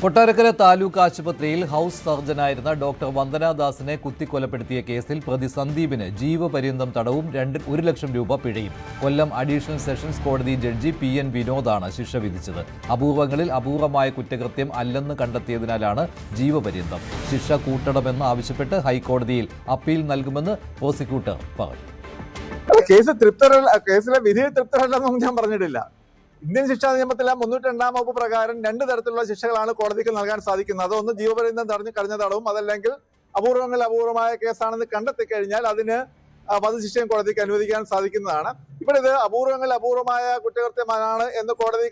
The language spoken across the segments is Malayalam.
കൊട്ടാരക്കര താലൂക്ക് ആശുപത്രിയിൽ ഹൌസ് സർജനായിരുന്ന ഡോക്ടർ വന്ദനാദാസിനെ കുത്തിക്കൊലപ്പെടുത്തിയ കേസിൽ പ്രതി സന്ദീപിന് ജീവപര്യന്തം തടവും 1 ലക്ഷം രൂപ പിഴയും കൊല്ലം അഡീഷണൽ സെഷൻസ് കോടതി ജഡ്ജി PN വിനോദാണ് ശിക്ഷ വിധിച്ചത്. അപൂർവങ്ങളിൽ അപൂർവമായ കുറ്റകൃത്യം അല്ലെന്ന് കണ്ടെത്തിയതിനാലാണ് ജീവപര്യന്തം. ശിക്ഷ കൂട്ടണമെന്ന് ആവശ്യപ്പെട്ട് ഹൈക്കോടതിയിൽ അപ്പീൽ നൽകുമെന്ന് പ്രോസിക്യൂട്ടർ പറഞ്ഞു. കേസിലെ വിധി തൃപ്തരല്ലെന്നൊന്നും ഞാൻ പറഞ്ഞിട്ടില്ല. ഇന്ത്യൻ ശിക്ഷാ നിയമത്തിലെ 302-ാം വകുപ്പ് പ്രകാരം 2 തരത്തിലുള്ള ശിക്ഷകളാണ് കോടതിക്ക് നൽകാൻ സാധിക്കുന്നത്. അതൊന്ന് ജീവപര്യന്തം തടഞ്ഞു കഴിഞ്ഞ തടവും, അതല്ലെങ്കിൽ അപൂർവമായ കേസാണെന്ന് കണ്ടെത്തിക്കഴിഞ്ഞാൽ അതിന് വധശിക്ഷയും കോടതിക്ക് അനുവദിക്കാൻ സാധിക്കുന്നതാണ്. ഇവിടെ ഇത് അപൂർവമായ കുറ്റകൃത്യമാണ് എന്ന് കോടതി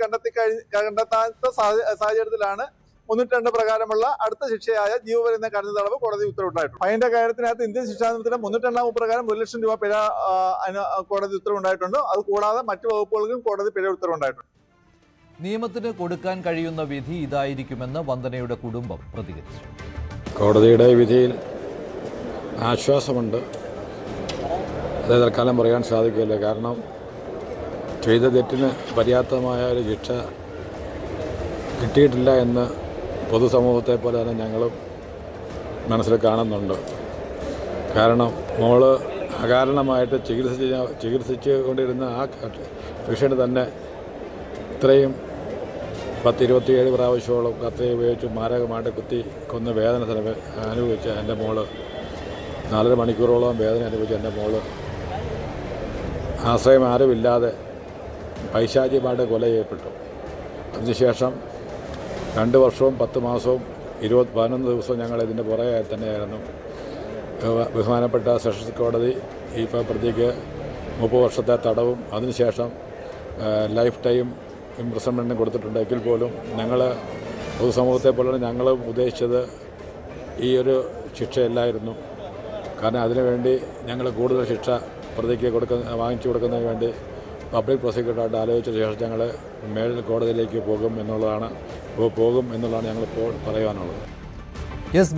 കണ്ടെത്താത്ത സാഹചര്യത്തിലാണ് 302 പ്രകാരമുള്ള അടുത്ത ശിക്ഷയായ ജീവപര്യന്തം കഠിന തടവ് കോടതി ഉത്തരവുണ്ടായിട്ടുണ്ട്. അതിന്റെ കാര്യത്തിനകത്ത് ഇന്ത്യൻ ശിക്ഷാ നിയമത്തിലെ 302-ാം വകുപ്പ് പ്രകാരം 1 ലക്ഷം രൂപ പിഴ കോടതി ഉത്തരവുണ്ടായിട്ടുണ്ട്. അത് കൂടാതെ മറ്റു വകുപ്പുകൾക്കും കോടതി പിഴ ഉത്തരവുണ്ടായിട്ടുണ്ട്. നിയമത്തിന് കൊടുക്കാൻ കഴിയുന്ന വിധി ഇതായിരിക്കുമെന്ന് വന്ദനയുടെ കുടുംബം പ്രതികരിച്ചു. കോടതിയുടെ വിധിയിൽ ആശ്വാസമുണ്ട്. അത് തൽക്കാലം പറയാൻ സാധിക്കില്ല. കാരണം ചെയ്ത തെറ്റിന് പര്യാപ്തമായ ഒരു ശിക്ഷ കിട്ടിയിട്ടില്ല എന്ന് പൊതുസമൂഹത്തെ പോലെ തന്നെ ഞങ്ങളും മനസ്സിൽ കാണുന്നുണ്ട്. കാരണം മോള് അകാരണമായിട്ട് ചികിത്സിച്ചു കൊണ്ടിരുന്ന ആ പേഷ്യൻ്റ് തന്നെ ഇത്രയും 10-27 പ്രാവശ്യത്തോളം കത്തി ഉപയോഗിച്ച് മാരകമായിട്ട് കുത്തി കൊന്ന് വേദന അനുഭവിച്ച എൻ്റെ മോള് 4.5 മണിക്കൂറോളം വേദന അനുഭവിച്ച എൻ്റെ മോള് ആശ്രയം ആരുമില്ലാതെ പൈശാചികമായിട്ട് കൊല ചെയ്യപ്പെട്ടു. അതിനുശേഷം 2 വർഷവും 10 മാസവും 11 ദിവസവും ഞങ്ങൾ ഇതിൻ്റെ പുറകെ തന്നെയായിരുന്നു. ബഹുമാനപ്പെട്ട സെഷൻസ് കോടതി ഇപ്പോൾ പ്രതിക്ക് 30 വർഷത്തെ തടവും അതിനുശേഷം ലൈഫ് ടൈം ഇംപ്രിസൺമെൻറ്റും കൊടുത്തിട്ടുണ്ടെങ്കിൽ പോലും ഞങ്ങൾ പൊതുസമൂഹത്തെ പോലെ ഞങ്ങളും ഉദ്ദേശിച്ചത് ഈ ഒരു ശിക്ഷയല്ലായിരുന്നു. കാരണം അതിനുവേണ്ടി ഞങ്ങൾ കൂടുതൽ ശിക്ഷ പ്രതിക്ക് വാങ്ങിച്ചു കൊടുക്കുന്നതിന് വേണ്ടി പബ്ലിക് പ്രോസിക്യൂട്ടറായിട്ട് ആലോചിച്ച ശേഷം ഞങ്ങൾ മേൽ കോടതിയിലേക്ക് പോകും എന്നുള്ളതാണ് ഞങ്ങളിപ്പോൾ പറയാനുള്ളത്.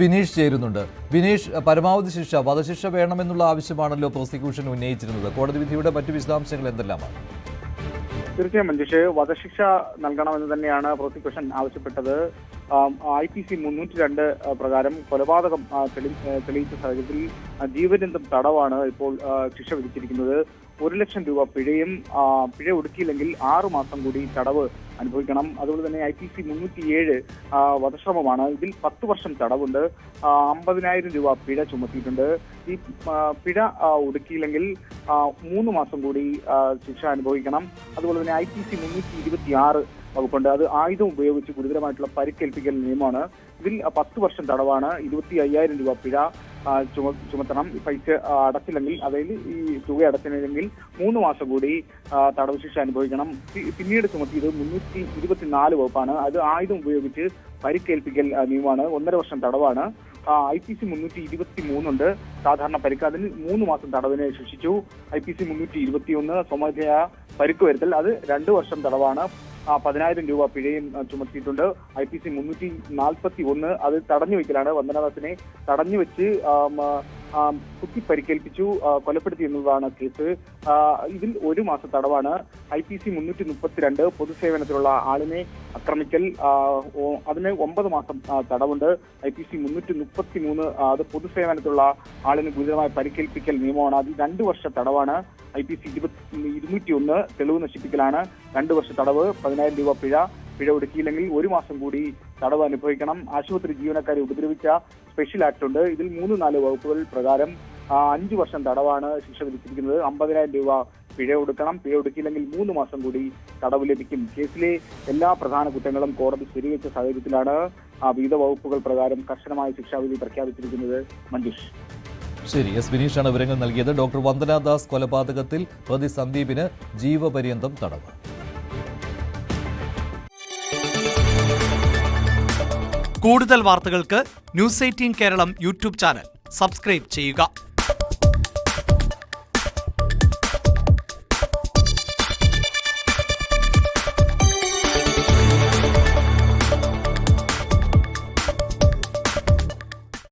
ബിനീഷ് ചേരുന്നുണ്ട്. ബിനീഷ്, പരമാവധി ശിക്ഷ വധശിക്ഷ വേണമെന്നുള്ള ആവശ്യമാണല്ലോ പ്രോസിക്യൂഷൻ ഉന്നയിച്ചിരുന്നത്. കോടതി വിധിയുടെ മറ്റു വിശദാംശങ്ങൾ എന്തെല്ലാമാണ്? തീർച്ചയായും മഞ്ജുഷ്, വധശിക്ഷ നൽകണമെന്ന് തന്നെയാണ് പ്രോസിക്യൂഷൻ ആവശ്യപ്പെട്ടത്. IPC 302 പ്രകാരം കൊലപാതകം തെളിയിച്ച സാഹചര്യത്തിൽ ജീവപര്യന്തം തടവാണ് ഇപ്പോൾ ശിക്ഷ വിധിച്ചിരിക്കുന്നത്. 1 ലക്ഷം രൂപ പിഴയും പിഴ ഒടുക്കിയില്ലെങ്കിൽ 6 മാസം കൂടി തടവ് അനുഭവിക്കണം. അതുപോലെ തന്നെ IPC 307 വധശ്രമമാണ്. ഇതിൽ 10 വർഷം തടവുണ്ട്. 50,000 രൂപ പിഴ ചുമത്തിയിട്ടുണ്ട്. ഈ പിഴ ഒടുക്കിയില്ലെങ്കിൽ 3 മാസം കൂടി ശിക്ഷ അനുഭവിക്കണം. അതുപോലെ തന്നെ IPC 326 വകുപ്പുണ്ട്. അത് ആയുധം ഉപയോഗിച്ച് ഗുരുതരമായിട്ടുള്ള പരിക്കേൽപ്പിക്കൽ നിയമമാണ്. ഇതിൽ 10 വർഷം തടവാണ്. 25,000 രൂപ പിഴ ചുമത്തണം. പൈസ അടച്ചില്ലെങ്കിൽ, അതായത് ഈ തുക അടച്ചില്ലെങ്കിൽ 3 മാസം കൂടി തടവ് ശിക്ഷ അനുഭവിക്കണം. പിന്നീട് ചുമത്തിയത് 324 വകുപ്പാണ്. അത് ആയുധം ഉപയോഗിച്ച് പരിക്കേൽപ്പിക്കൽ നിയമമാണ്. 1.5 വർഷം തടവാണ്. IPC 323 ഉണ്ട്. സാധാരണ പരിക്ക്, അതിന് 3 മാസം തടവിന് ശിക്ഷിച്ചു. IPC 321 സ്വമേധയാ പരിക്ക് വരുത്തൽ, അത് 2 വർഷം തടവാണ്. 10,000 രൂപ പിഴയും ചുമത്തിയിട്ടുണ്ട്. IPC 341 അത് തടഞ്ഞു വെക്കലാണ്. വന്ദനാദാസിനെ തടഞ്ഞു വെച്ച് കുത്തി പരിക്കേൽപ്പിച്ചു കൊലപ്പെടുത്തി എന്നതാണ് കേസ്. ഇതിൽ 1 മാസം തടവാണ്. IPC 332 പൊതുസേവനത്തിലുള്ള ആളിനെ ആക്രമിക്കൽ, അതിന് 9 മാസം തടവുണ്ട്. IPC 333 അത് പൊതുസേവനത്തിലുള്ള ആളിന് ഗുരുതരമായ പരിക്കേൽപ്പിക്കൽ നിയമമാണ്. അതിൽ 2 വർഷ തടവാണ്. IPC 201 തെളിവ് നശിപ്പിക്കലാണ്. 2 വർഷ തടവ്, 10,000 രൂപ പിഴ ഒടുക്കിയില്ലെങ്കിൽ 1 മാസം കൂടി തടവ് അനുഭവിക്കണം. ആശുപത്രി ജീവനക്കാരെ ഉപദ്രവിച്ച സ്പെഷ്യൽ ആക്ട് ഉണ്ട്. ഇതിൽ 3-4 വകുപ്പുകൾ പ്രകാരം 5 വർഷം തടവാണ് ശിക്ഷ വിധിച്ചിരിക്കുന്നത്. 50,000 രൂപ പിഴ ഒടുക്കണം. പിഴ ഒടുക്കിയില്ലെങ്കിൽ 3 മാസം കൂടി തടവ് ലഭിക്കും. കേസിലെ എല്ലാ പ്രധാന കുറ്റങ്ങളും കോടതി ശരിവെച്ച സാഹചര്യത്തിലാണ് വിവിധ വകുപ്പുകൾ പ്രകാരം കർശനമായ ശിക്ഷാവിധി പ്രഖ്യാപിച്ചിരിക്കുന്നത്. മഞ്ജുഷ്. ശരി, ബിനീഷാണ് വിവരങ്ങൾ നൽകിയത്. ഡോക്ടർ വന്ദനാദാസ് കൊലപാതകത്തിൽ പ്രതി സന്ദീപിന് ജീവപര്യന്തം തടവ്. കൂടുതൽ വാർത്തകൾക്ക് News 18 Keralam YouTube channel subscribe ചെയ്യുക.